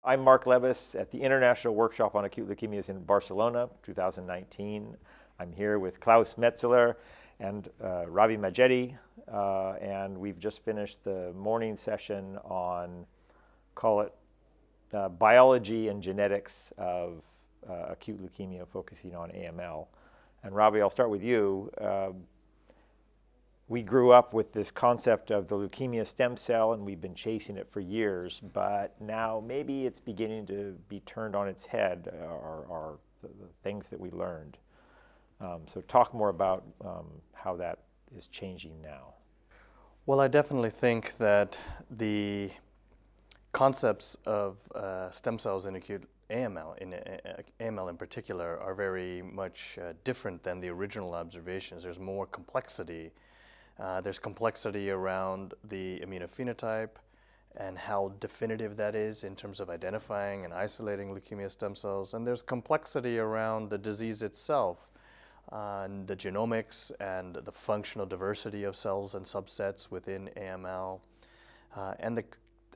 I'm Mark Levis at the International Workshop on Acute Leukemias in Barcelona, 2019. I'm here with Klaus Metzeler and Ravindra Majeti, and we've just finished the morning session on, call it, biology and genetics of acute leukemia, focusing on AML. And Ravi, I'll start with you. We grew up with this concept of the leukemia stem cell, and we've been chasing it for years, but now maybe it's beginning to be turned on its head, are the things that we learned. So talk more about how that is changing now. Well, I definitely think that the concepts of stem cells in acute AML in particular, are very much different than the original observations. There's more complexity. There's complexity around the immunophenotype and how definitive that is in terms of identifying and isolating leukemia stem cells. And there's complexity around the disease itself, and the genomics and the functional diversity of cells and subsets within AML.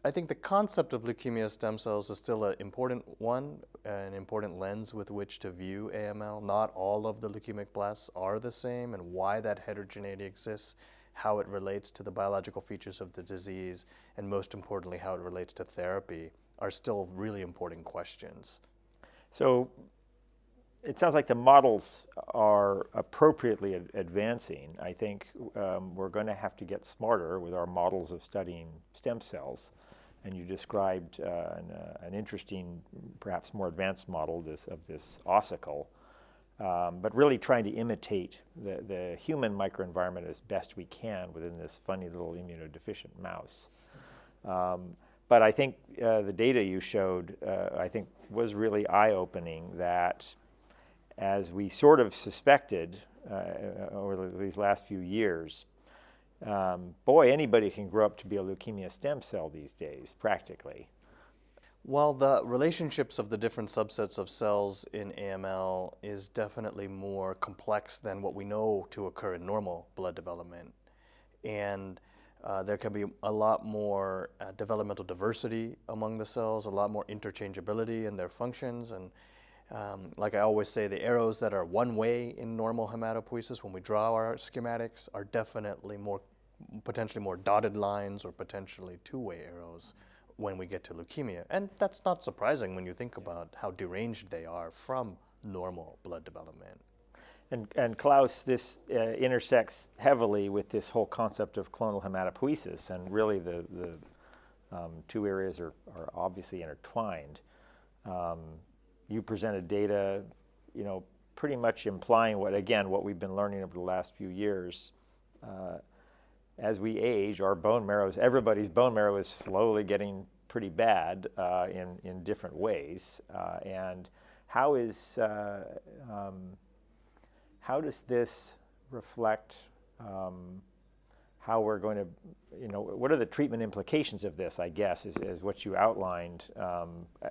I think the concept of leukemia stem cells is still an important one, an important lens with which to view AML. Not all of the leukemic blasts are the same, and why that heterogeneity exists, how it relates to the biological features of the disease, and most importantly, how it relates to therapy, are still really important questions. So it sounds like the models are appropriately advancing. I think we're going to have to get smarter with our models of studying stem cells. And you described an interesting, perhaps more advanced model of this ossicle, but really trying to imitate the human microenvironment as best we can within this funny little immunodeficient mouse. But I think the data you showed, I think, was really eye-opening, that as we sort of suspected over these last few years, boy, anybody can grow up to be a leukemia stem cell these days, practically. Well, the relationships of the different subsets of cells in AML is definitely more complex than what we know to occur in normal blood development. And there can be a lot more developmental diversity among the cells, a lot more interchangeability in their functions. And like I always say, the arrows that are one way in normal hematopoiesis, when we draw our schematics, are definitely potentially more dotted lines or potentially two-way arrows when we get to leukemia. And that's not surprising when you think about how deranged they are from normal blood development. And Klaus, this intersects heavily with this whole concept of clonal hematopoiesis, and really the two areas are obviously intertwined. You presented data, pretty much implying what we've been learning over the last few years. As we age, everybody's bone marrow is slowly getting pretty bad in different ways. And how does this reflect how we're going to, what are the treatment implications of this, I guess, is what you outlined.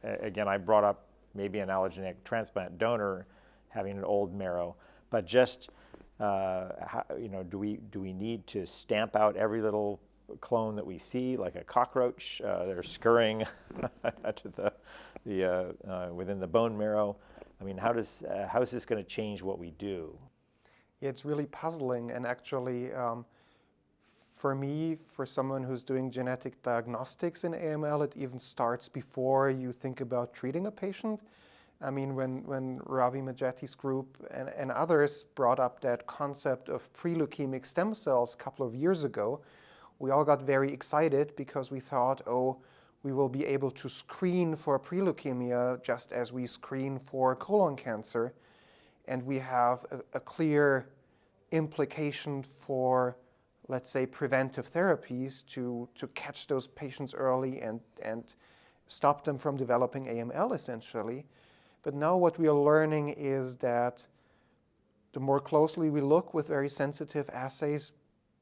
Again, I brought up maybe an allogeneic transplant donor having an old marrow, but just do we need to stamp out every little clone that we see, like a cockroach? They're scurrying to within the bone marrow. I mean, how is this going to change what we do? Yeah, it's really puzzling, and actually, for me, for someone who's doing genetic diagnostics in AML, it even starts before you think about treating a patient. I mean, when Ravindra Majeti's group and others brought up that concept of pre-leukemic stem cells a couple of years ago, we all got very excited because we thought, we will be able to screen for pre-leukemia just as we screen for colon cancer. And we have a clear implication for, let's say, preventive therapies to catch those patients early and stop them from developing AML, essentially. But now what we are learning is that the more closely we look with very sensitive assays,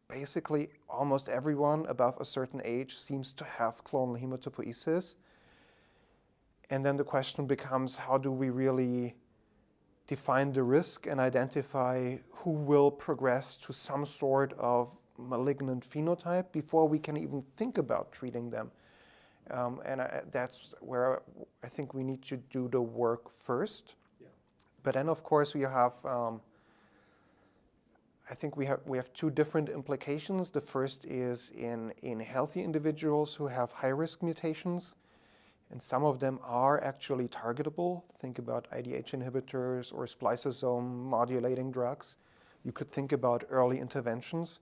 basically almost everyone above a certain age seems to have clonal hematopoiesis. And then the question becomes, how do we really define the risk and identify who will progress to some sort of malignant phenotype before we can even think about treating them? That's where I think we need to do the work first. Yeah. But then, of course, we have. I think we have two different implications. The first is in healthy individuals who have high-risk mutations, and some of them are actually targetable. Think about IDH inhibitors or spliceosome modulating drugs. You could think about early interventions.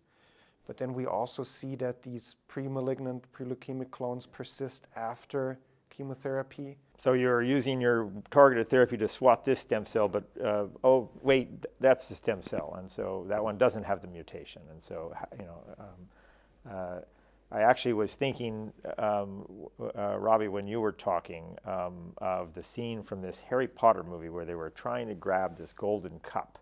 But then we also see that these pre-malignant, pre-leukemic clones persist after chemotherapy. So you're using your targeted therapy to swat this stem cell, but oh wait, that's the stem cell, and so that one doesn't have the mutation. And so I actually was thinking, Ravi, when you were talking of the scene from this Harry Potter movie where they were trying to grab this golden cup.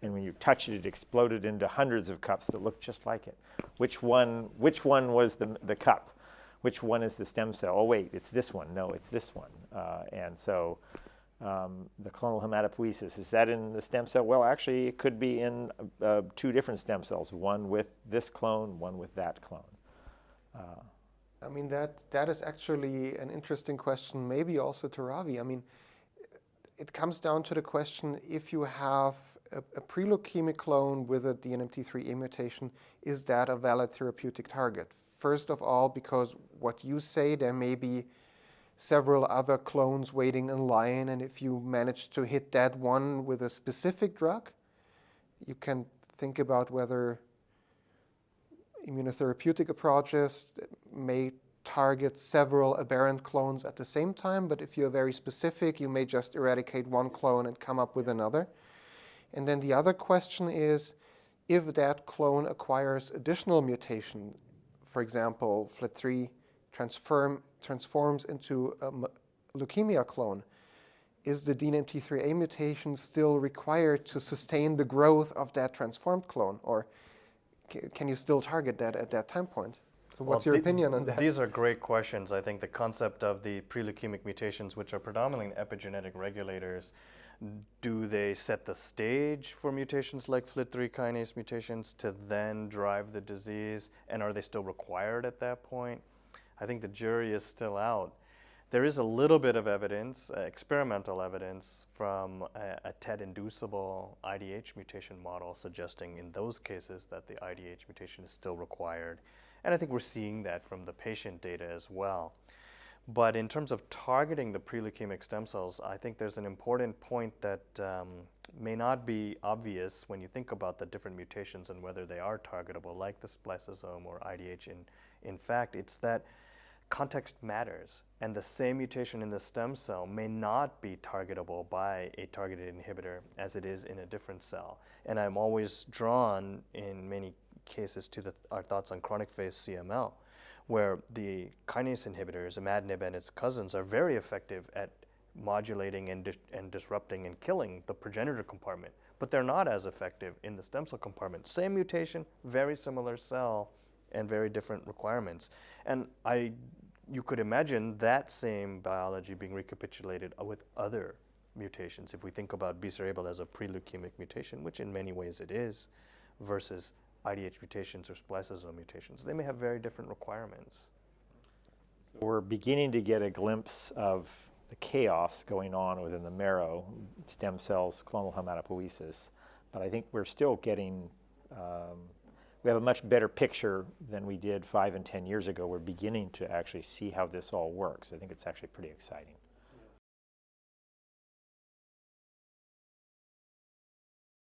And when you touch it, it exploded into hundreds of cups that looked just like it. Which one was the cup? Which one is the stem cell? Oh, wait, it's this one. No, it's this one. And so the clonal hematopoiesis, is that in the stem cell? Well, actually, it could be in two different stem cells, one with this clone, one with that clone. I mean, that is actually an interesting question, maybe also to Ravi. I mean, it comes down to the question, if you have a pre-leukemic clone with a DNMT3A mutation, is that a valid therapeutic target? First of all, because what you say, there may be several other clones waiting in line, and if you manage to hit that one with a specific drug, you can think about whether immunotherapeutic approaches may target several aberrant clones at the same time, but if you're very specific, you may just eradicate one clone and come up with another. And then the other question is, if that clone acquires additional mutation, for example, FLT3 transforms into a leukemia clone, is the DNMT3A mutation still required to sustain the growth of that transformed clone? Or can you still target that at that time point? So what's your opinion on that? These are great questions. I think the concept of the pre-leukemic mutations, which are predominantly epigenetic regulators, do they set the stage for mutations like FLT3 kinase mutations to then drive the disease? And are they still required at that point? I think the jury is still out. There is a little bit of evidence, experimental evidence, from a TET-inducible IDH mutation model suggesting in those cases that the IDH mutation is still required. And I think we're seeing that from the patient data as well. But in terms of targeting the pre-leukemic stem cells, I think there's an important point that may not be obvious when you think about the different mutations and whether they are targetable, like the spliceosome or IDH. In fact, it's that context matters, and the same mutation in the stem cell may not be targetable by a targeted inhibitor as it is in a different cell. And I'm always drawn, in many cases, to our thoughts on chronic phase CML, where the kinase inhibitors, imatinib and its cousins, are very effective at modulating and disrupting and killing the progenitor compartment, but they're not as effective in the stem cell compartment. Same mutation, very similar cell, and very different requirements. And you could imagine that same biology being recapitulated with other mutations. If we think about BCR-ABL as a pre-leukemic mutation, which in many ways it is, versus IDH mutations or spliceosome mutations, they may have very different requirements. We're beginning to get a glimpse of the chaos going on within the marrow, stem cells, clonal hematopoiesis, but I think we're still getting, we have a much better picture than we did 5 and 10 years ago. We're beginning to actually see how this all works. I think it's actually pretty exciting.